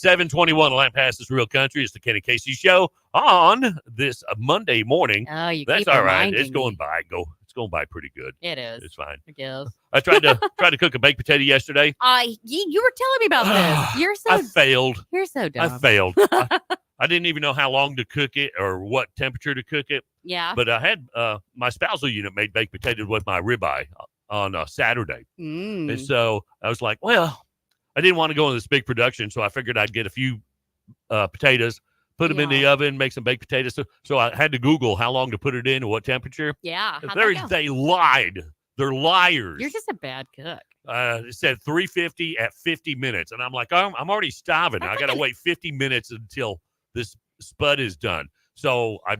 721 Lamp Pass is Real Country. It's the Kenny Casey Show on this Monday morning. Oh, you That's keep all right. reminding It's going me. by. It's going by pretty good. It is. It's fine. I guess. I tried to cook a baked potato yesterday. You were telling me about this. I failed. You're so dumb. I failed. I didn't even know how long to cook it or what temperature to cook it. Yeah. But I had my spousal unit made baked potatoes with my ribeye on Saturday. And so I was like, well, I didn't want to go into this big production, so I figured I'd get a few potatoes, put them in the oven, make some baked potatoes. So I had to Google how long to put it in and what temperature. Yeah. They lied. They're liars. You're just a bad cook. It said 350 at 50 minutes. And I'm like, I'm already starving. I got to wait 50 minutes until this spud is done. So I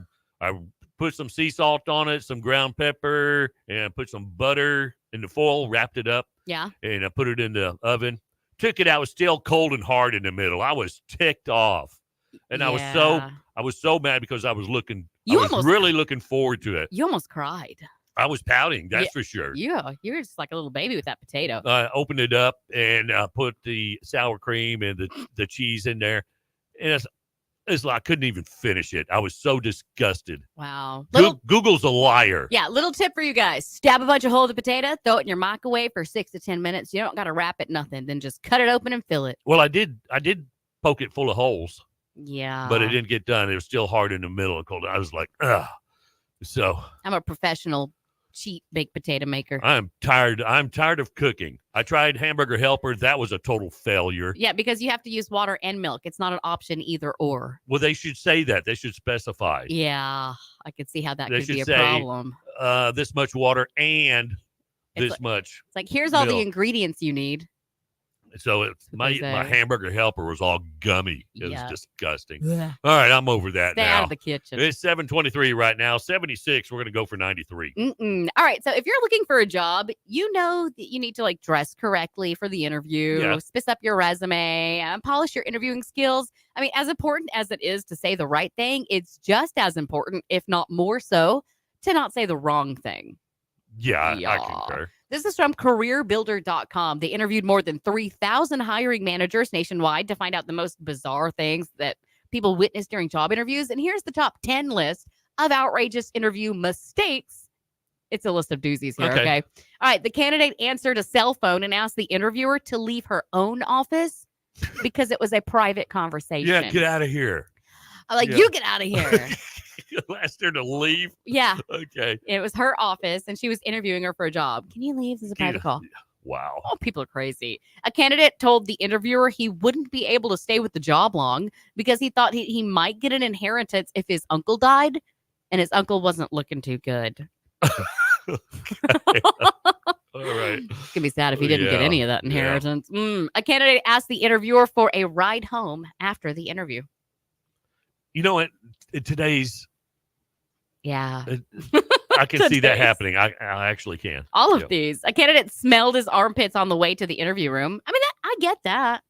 put some sea salt on it, some ground pepper, and put some butter in the foil, wrapped it up. Yeah. And I put it in the oven. Took it out. It was still cold and hard in the middle. I was ticked off. And I was so mad because I was really looking forward to it. You almost cried. I was pouting, that's for sure. Yeah, you were just like a little baby with that potato. I opened it up and put the sour cream and the cheese in there. And it's like I couldn't even finish it. I was so disgusted. Wow. Google's a liar. Yeah, little tip for you guys. Stab a bunch of holes in the potato, throw it in your microwave for 6 to 10 minutes. You don't got to wrap it, nothing. Then just cut it open and fill it. Well, I did poke it full of holes. Yeah. But it didn't get done. It was still hard in the middle of cold. I was like, ugh. So I'm a professional cheap baked potato maker. I'm tired of cooking. I tried Hamburger Helper. That was a total failure. Yeah, because you have to use water and milk. It's not an option either or. Well, they should say that. They should specify. Yeah, I could see how that could be a problem. This much water and much. It's like, here's all the ingredients you need. So my Hamburger Helper was all gummy. It was disgusting. Yeah. All right, I'm over that Stay now. out of the kitchen. It's 7:23 right now. 76. We're going to go for 93. All right. So if you're looking for a job, you know that you need to like dress correctly for the interview, spice up your resume, polish your interviewing skills. I mean, as important as it is to say the right thing, it's just as important, if not more so, to not say the wrong thing. Yeah. I concur. This is from careerbuilder.com. They interviewed more than 3,000 hiring managers nationwide to find out the most bizarre things that people witness during job interviews. And here's the top 10 list of outrageous interview mistakes. It's a list of doozies here, okay? All right, the candidate answered a cell phone and asked the interviewer to leave her own office because it was a private conversation. Yeah, get out of here. You get out of here. Asked her to leave? Yeah. Okay. It was her office, and she was interviewing her for a job. Can you leave? This is a private call. Wow. Oh, people are crazy. A candidate told the interviewer he wouldn't be able to stay with the job long because he thought he might get an inheritance if his uncle died, and his uncle wasn't looking too good. All right. It's going to be sad if he didn't get any of that inheritance. A candidate asked the interviewer for a ride home after the interview. You know what? Today's... Yeah. I can see that happening. I actually can. All of these. A candidate smelled his armpits on the way to the interview room. I mean, I get that.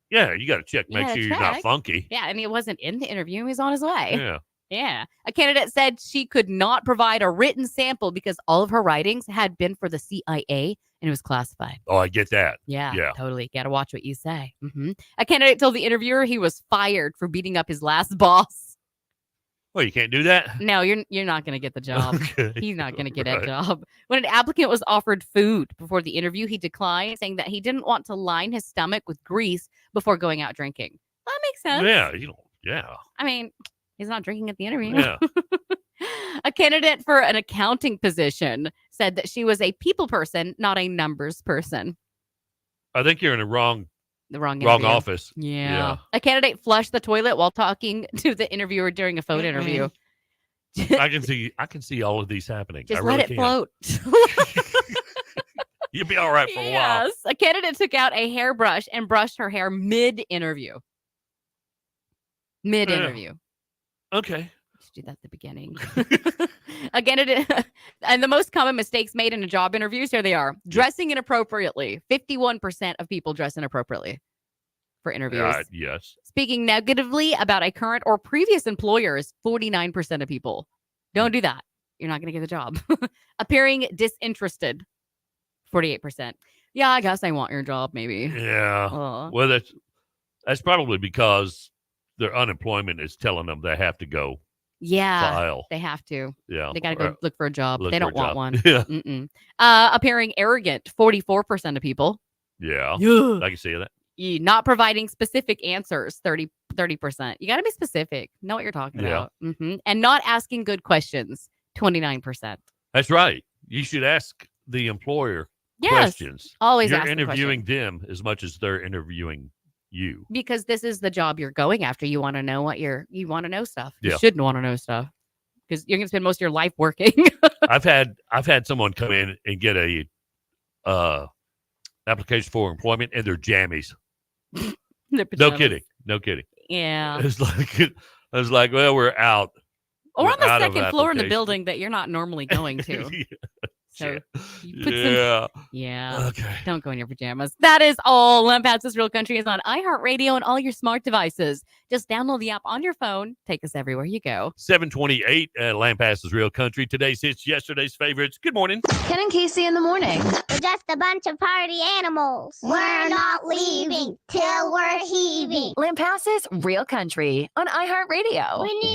Yeah, you got to check. Make sure you're not funky. Yeah, and he wasn't in the interview. He was on his way. Yeah. Yeah. A candidate said she could not provide a written sample because all of her writings had been for the CIA and it was classified. Oh, I get that. Yeah. Totally. Got to watch what you say. A candidate told the interviewer he was fired for beating up his last boss. Well, you can't do that? No, you're not going to get the job. Okay. He's not going to get a job. When an applicant was offered food before the interview, he declined, saying that he didn't want to line his stomach with grease before going out drinking. That makes sense. Yeah. I mean, he's not drinking at the interview. Yeah. A candidate for an accounting position said that she was a people person, not a numbers person. I think you're in the wrong office. Yeah. A candidate flushed the toilet while talking to the interviewer during a phone interview. I can see all of these happening. Just let it float. You'll be all right for a while. Yes. A candidate took out a hairbrush and brushed her hair mid-interview. Okay. Let's do that at the beginning. A candidate, and the most common mistakes made in a job interviews, here they are. Dressing inappropriately. 51% of people dress inappropriately for interviews. Yes. Speaking negatively about a current or previous employer is 49% of people. Don't do that. You're not going to get the job. Appearing disinterested. 48%. Yeah, I guess I want your job, maybe. Yeah. Well, That's probably because their unemployment is telling them they have to go Yeah, file. they have to. Yeah. They got to go look for a job. look They for a don't want job. one. Yeah. Mm-mm. Appearing arrogant, 44% of people. Yeah. Yeah. I can see that. Not providing specific answers, 30%. You got to be specific. Know what you're talking Yeah. about. And not asking good questions, 29%. That's right. You should ask the employer Yes. questions. Always You're ask the interviewing question. them as much as they're interviewing you. Because this is the job you're going after. You want to know you want to know stuff. Yeah. You shouldn't want to know stuff because you're going to spend most of your life working. I've had someone come in and get a application for employment and they're jammies. Their No pajamas. kidding. Yeah. It's like I was like, well, we're out. Or on We're the out of second floor in the application. building that you're not normally going to. So you put Yeah. Yeah. Okay. Don't go in your pajamas. That is all. Lampas's Real Country is on iHeartRadio and all your smart devices. Just download the app on your phone. Take us everywhere you go. 728 at Lampas's Real Country. Today's hits, yesterday's favorites. Good morning. Ken and Casey in the morning. We're just a bunch of party animals. We're not leaving till we're heaving. Lampas's Real Country on iHeartRadio. We need